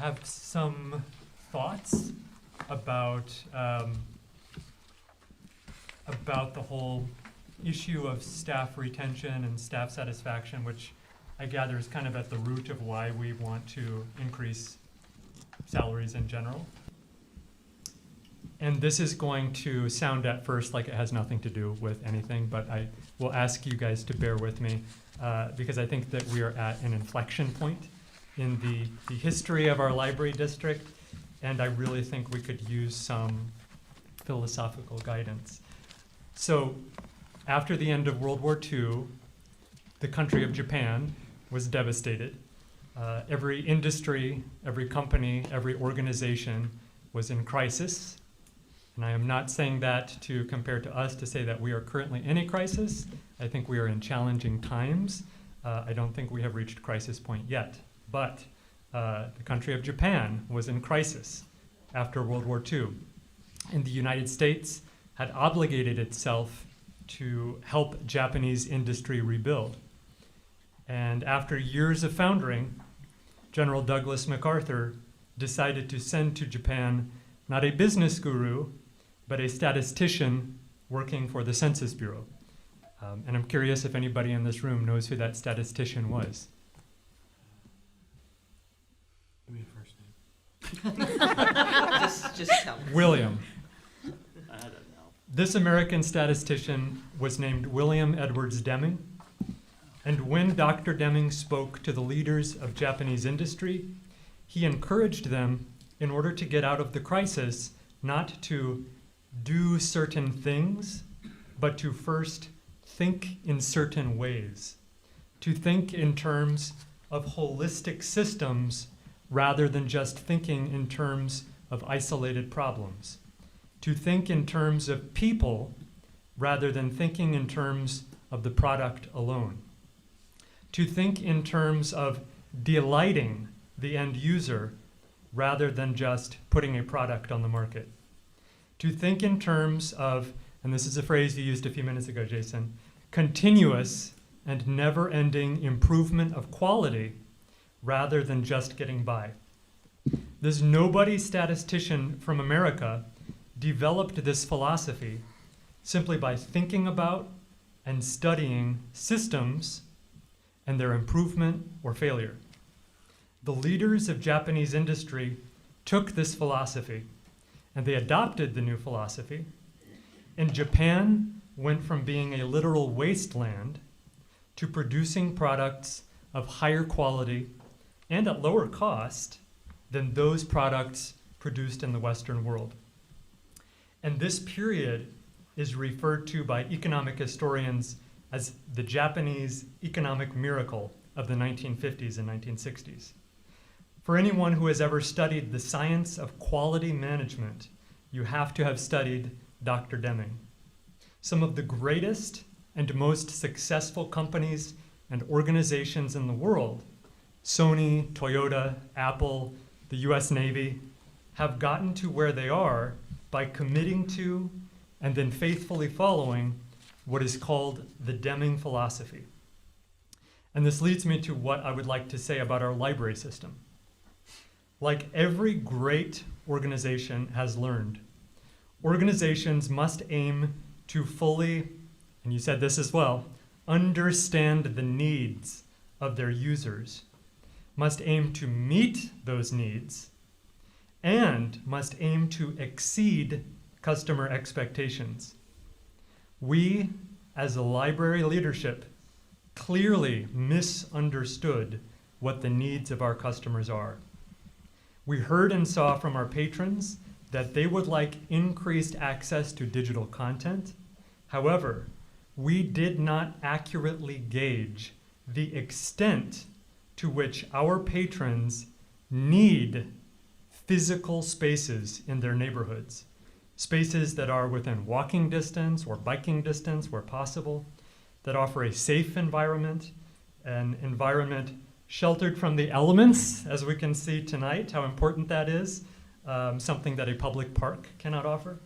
have some thoughts about the whole issue of staff retention and staff satisfaction, which I gather is kind of at the root of why we want to increase salaries in general. And this is going to sound at first like it has nothing to do with anything, but I will ask you guys to bear with me because I think that we are at an inflection point in the history of our library district, and I really think we could use some philosophical guidance. So after the end of World War II, the country of Japan was devastated. Every industry, every company, every organization was in crisis. And I am not saying that to compare to us to say that we are currently in a crisis. I think we are in challenging times. I don't think we have reached crisis point yet. But the country of Japan was in crisis after World War II. And the United States had obligated itself to help Japanese industry rebuild. And after years of foundering, General Douglas MacArthur decided to send to Japan not a business guru, but a statistician working for the Census Bureau. And I'm curious if anybody in this room knows who that statistician was. Give me a first name. just tell me. William. I don't know. This American statistician was named William Edwards Deming. And when Dr. Deming spoke to the leaders of Japanese industry, he encouraged them, in order to get out of the crisis, not to do certain things, but to first think in certain ways, to think in terms of holistic systems rather than just thinking in terms of isolated problems, to think in terms of people rather than thinking in terms of the product alone, to think in terms of delighting the end user rather than just putting a product on the market, to think in terms of, and this is a phrase you used a few minutes ago, Jason, continuous and never-ending improvement of quality rather than just getting by. This nobody statistician from America developed this philosophy simply by thinking about and studying systems and their improvement or failure. The leaders of Japanese industry took this philosophy and they adopted the new philosophy, and Japan went from being a literal wasteland to producing products of higher quality and at lower cost than those products produced in the Western world. And this period is referred to by economic historians as the Japanese economic miracle of the 1950s and 1960s. For anyone who has ever studied the science of quality management, you have to have studied Dr. Deming. Some of the greatest and most successful companies and organizations in the world, Sony, Toyota, Apple, the US Navy, have gotten to where they are by committing to and then faithfully following what is called the Deming Philosophy. And this leads me to what I would like to say about our library system. Like every great organization has learned, organizations must aim to fully, and you said this as well, understand the needs of their users, must aim to meet those needs, and must aim to exceed customer expectations. We, as a library leadership, clearly misunderstood what the needs of our customers are. We heard and saw from our patrons that they would like increased access to digital content. However, we did not accurately gauge the extent to which our patrons need physical spaces in their neighborhoods. Spaces that are within walking distance or biking distance where possible, that offer a safe environment, an environment sheltered from the elements, as we can see tonight, how important that is, something that a public park cannot offer.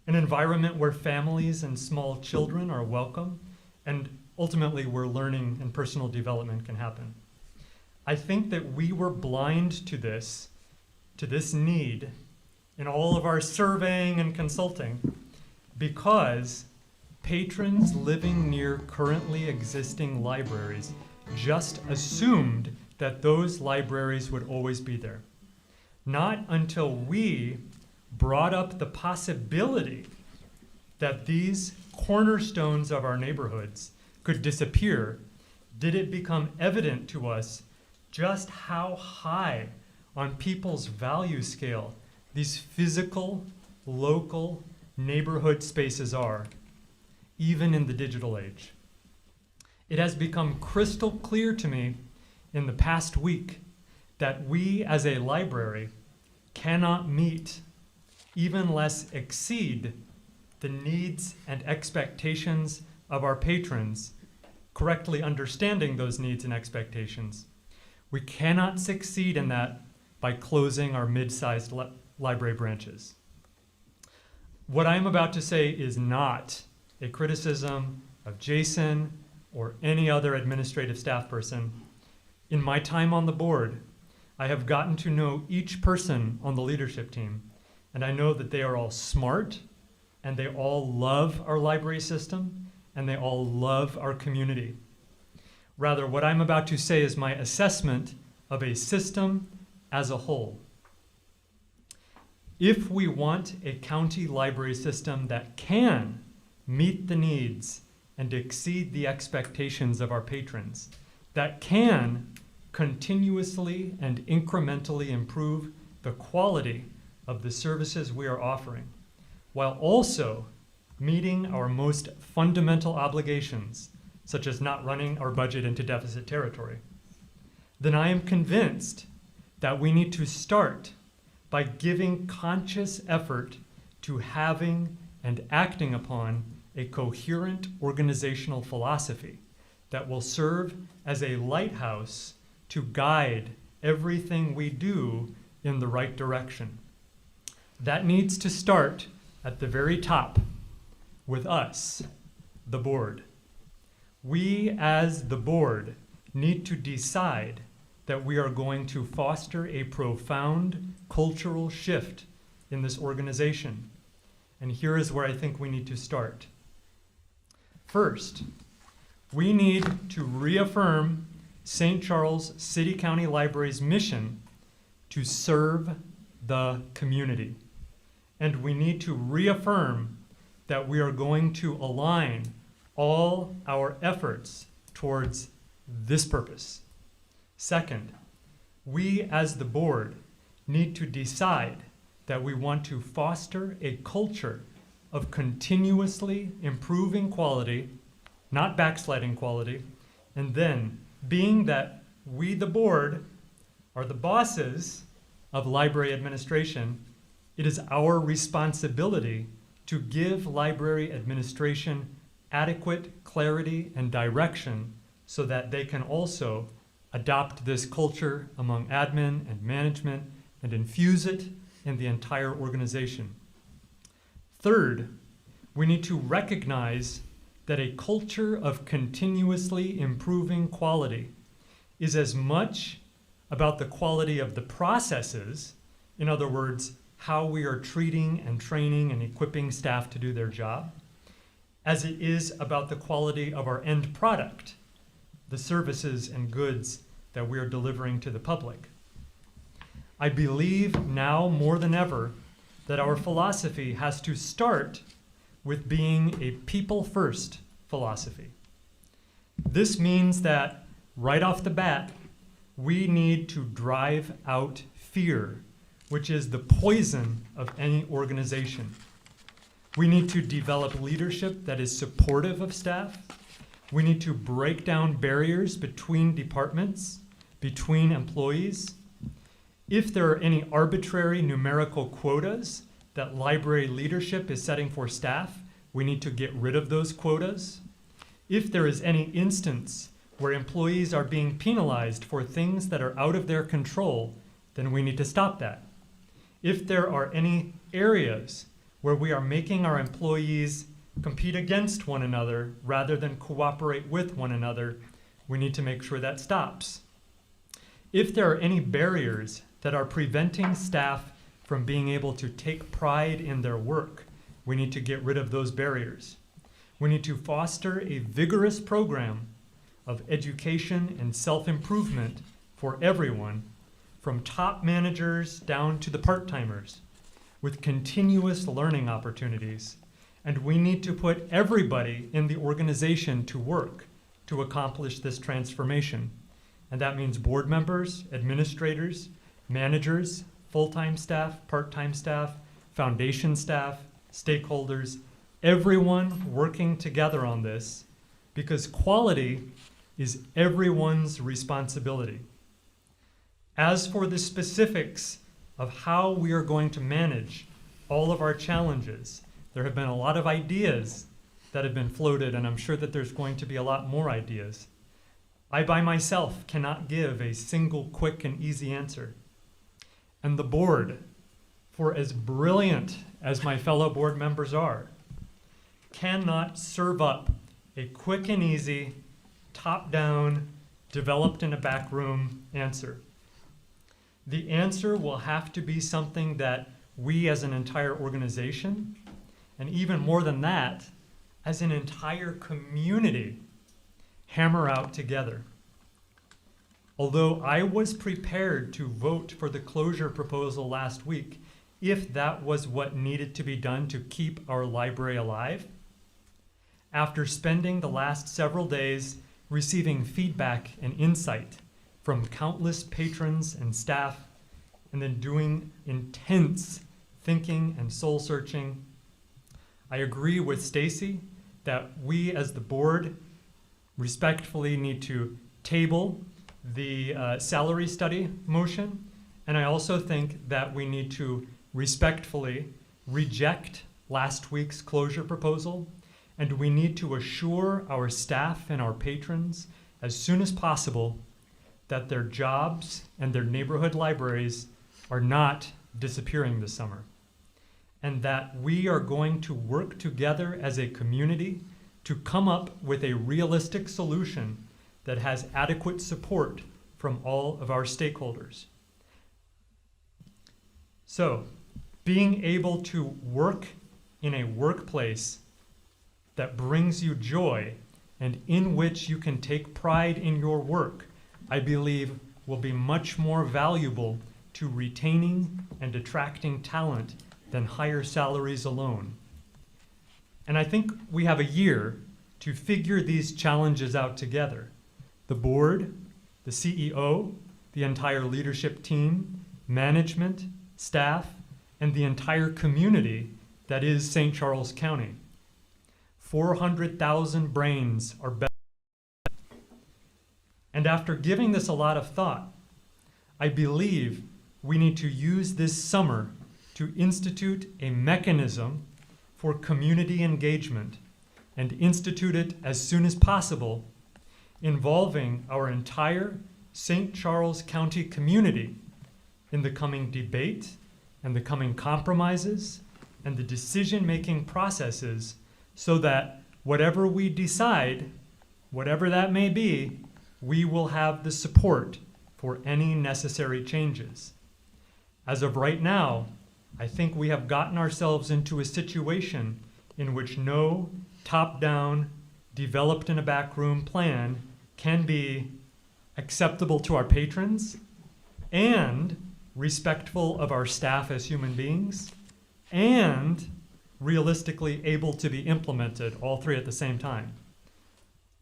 An environment where families and small children are welcome, and ultimately where learning and personal development can happen. I think that we were blind to this need in all of our surveying and consulting because patrons living near currently existing libraries just assumed that those libraries would always be there. Not until we brought up the possibility that these cornerstones of our neighborhoods could disappear did it become evident to us just how high on people's value scale these physical, local neighborhood spaces are, even in the digital age. It has become crystal clear to me in the past week that we as a library cannot meet, even less exceed, the needs and expectations of our patrons, correctly understanding those needs and expectations. We cannot succeed in that by closing our mid-sized library branches. What I'm about to say is not a criticism of Jason or any other administrative staff person. In my time on the board, I have gotten to know each person on the leadership team, and I know that they are all smart, and they all love our library system, and they all love our community. Rather, what I'm about to say is my assessment of a system as a whole. If we want a county library system that can meet the needs and exceed the expectations of our patrons, that can continuously and incrementally improve the quality of the services we are offering, while also meeting our most fundamental obligations, such as not running our budget into deficit territory, then I am convinced that we need to start by giving conscious effort to having and acting upon a coherent organizational philosophy that will serve as a lighthouse to guide everything we do in the right direction. That needs to start at the very top with us, the board. We as the board need to decide that we are going to foster a profound cultural shift in this organization. And here is where I think we need to start. First, we need to reaffirm St. Charles City County Library's mission to serve the community. And we need to reaffirm that we are going to align all our efforts towards this purpose. Second, we as the board need to decide that we want to foster a culture of continuously improving quality, not backsliding quality, and then, being that we, the board, are the bosses of library administration, it is our responsibility to give library administration adequate clarity and direction so that they can also adopt this culture among admin and management and infuse it in the entire organization. Third, we need to recognize that a culture of continuously improving quality is as much about the quality of the processes, in other words, how we are treating and training and equipping staff to do their job, as it is about the quality of our end product, the services and goods that we are delivering to the public. I believe now more than ever that our philosophy has to start with being a people-first philosophy. This means that right off the bat, we need to drive out fear, which is the poison of any organization. We need to develop leadership that is supportive of staff. We need to break down barriers between departments, between employees. If there are any arbitrary numerical quotas that library leadership is setting for staff, we need to get rid of those quotas. If there is any instance where employees are being penalized for things that are out of their control, then we need to stop that. If there are any areas where we are making our employees compete against one another rather than cooperate with one another, we need to make sure that stops. If there are any barriers that are preventing staff from being able to take pride in their work, we need to get rid of those barriers. We need to foster a vigorous program of education and self-improvement for everyone, from top managers down to the part-timers, with continuous learning opportunities. And we need to put everybody in the organization to work to accomplish this transformation. And that means board members, administrators, managers, full-time staff, part-time staff, foundation staff, stakeholders, everyone working together on this, because quality is everyone's responsibility. As for the specifics of how we are going to manage all of our challenges, there have been a lot of ideas that have been floated, and I'm sure that there's going to be a lot more ideas. I by myself cannot give a single quick and easy answer. And the board, for as brilliant as my fellow board members are, cannot serve up a quick and easy, top-down, developed in a back room answer. The answer will have to be something that we as an entire organization, and even more than that, as an entire community, hammer out together. Although I was prepared to vote for the closure proposal last week, if that was what needed to be done to keep our library alive, after spending the last several days receiving feedback and insight from countless patrons and staff, and then doing intense thinking and soul searching, I agree with Stacy that we as the board respectfully need to table the salary study motion, and I also think that we need to respectfully reject last week's closure proposal, and we need to assure our staff and our patrons as soon as possible that their jobs and their neighborhood libraries are not disappearing this summer, and that we are going to work together as a community to come up with a realistic solution that has adequate support from all of our stakeholders. So, being able to work in a workplace that brings you joy and in which you can take pride in your work, I believe will be much more valuable to retaining and attracting talent than higher salaries alone. And I think we have a year to figure these challenges out together. The board, the CEO, the entire leadership team, management, staff, and the entire community that is St. Charles County. 400,000 brains are better. And after giving this a lot of thought, I believe we need to use this summer to institute a mechanism for community engagement and institute it as soon as possible, involving our entire St. Charles County community in the coming debate and the coming compromises and the decision-making processes, so that whatever we decide, whatever that may be, we will have the support for any necessary changes. As of right now, I think we have gotten ourselves into a situation in which no top-down, developed in a backroom plan can be acceptable to our patrons and respectful of our staff as human beings and realistically able to be implemented, all three at the same time.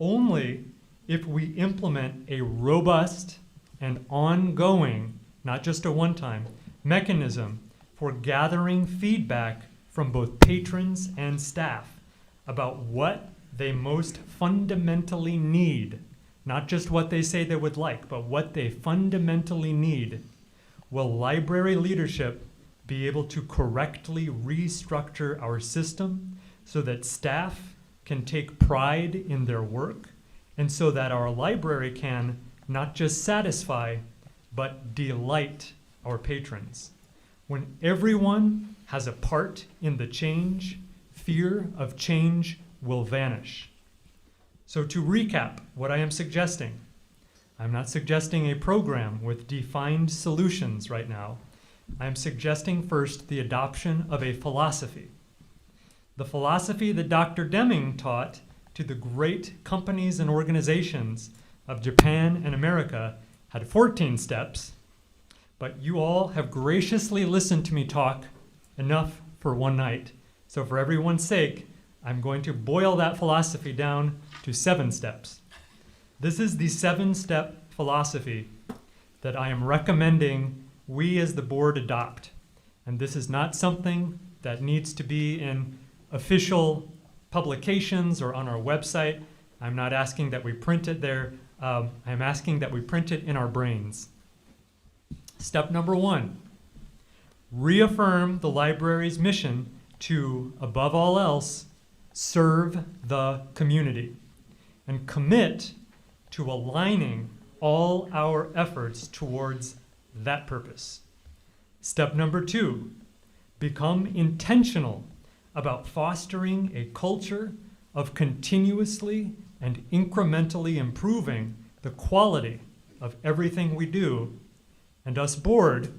Only if we implement a robust and ongoing, not just a one-time, mechanism for gathering feedback from both patrons and staff about what they most fundamentally need, not just what they say they would like, but what they fundamentally need, will library leadership be able to correctly restructure our system so that staff can take pride in their work, and so that our library can not just satisfy, but delight our patrons. When everyone has a part in the change, fear of change will vanish. So to recap what I am suggesting, I'm not suggesting a program with defined solutions right now. I'm suggesting first the adoption of a philosophy. The philosophy that Dr. Deming taught to the great companies and organizations of Japan and America had 14 steps, but you all have graciously listened to me talk enough for one night. So for everyone's sake, I'm going to boil that philosophy down to 7 steps. This is the 7-step philosophy that I am recommending we as the board adopt. And this is not something that needs to be in official publications or on our website. I'm not asking that we print it there. I'm asking that we print it in our brains. Step number 1, reaffirm the library's mission to, above all else, serve the community and commit to aligning all our efforts towards that purpose. Step number 2, become intentional about fostering a culture of continuously and incrementally improving the quality of everything we do, and us board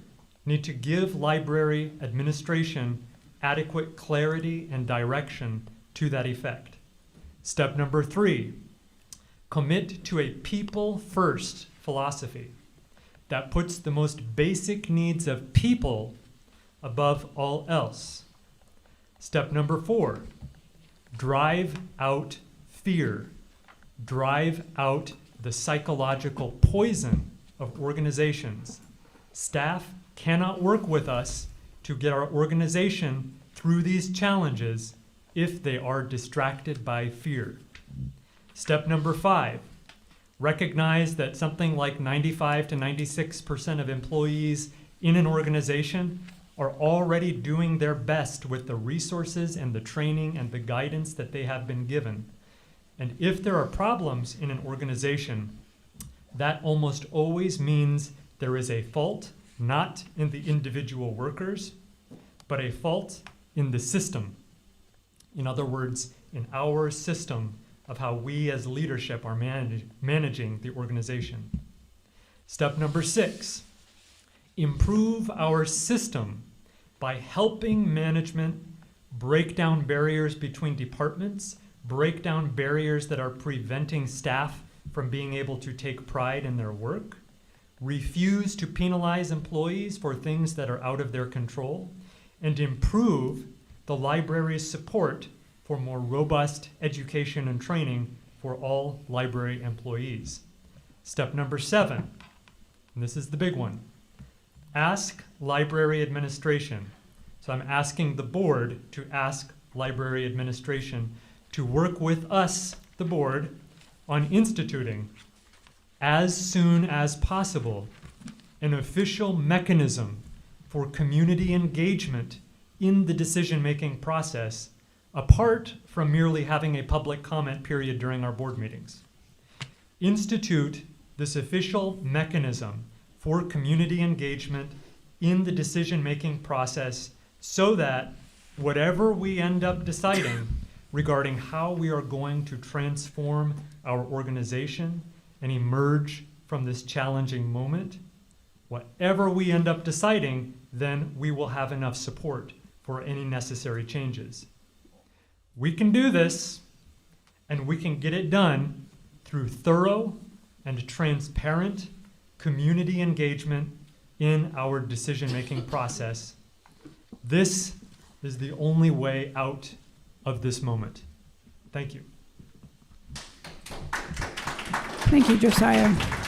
need to give library administration adequate clarity and direction to that effect. Step number 3, commit to a people-first philosophy that puts the most basic needs of people above all else. Step number 4, drive out fear. Drive out the psychological poison of organizations. Staff cannot work with us to get our organization through these challenges if they are distracted by fear. Step number 5, recognize that something like 95 to 96% of employees in an organization are already doing their best with the resources and the training and the guidance that they have been given. And if there are problems in an organization, that almost always means there is a fault not in the individual workers, but a fault in the system. In other words, in our system of how we as leadership are managing the organization. Step number 6, improve our system by helping management break down barriers between departments, break down barriers that are preventing staff from being able to take pride in their work, refuse to penalize employees for things that are out of their control, and improve the library's support for more robust education and training for all library employees. Step number 7, and this is the big one, ask library administration. So I'm asking the board to ask library administration to work with us, the board, on instituting, as soon as possible, an official mechanism for community engagement in the decision-making process, apart from merely having a public comment period during our board meetings. Institute this official mechanism for community engagement in the decision-making process so that whatever we end up deciding regarding how we are going to transform our organization and emerge from this challenging moment, whatever we end up deciding, then we will have enough support for any necessary changes. We can do this, and we can get it done through thorough and transparent community engagement in our decision-making process. This is the only way out of this moment. Thank you. Thank you, Josiah.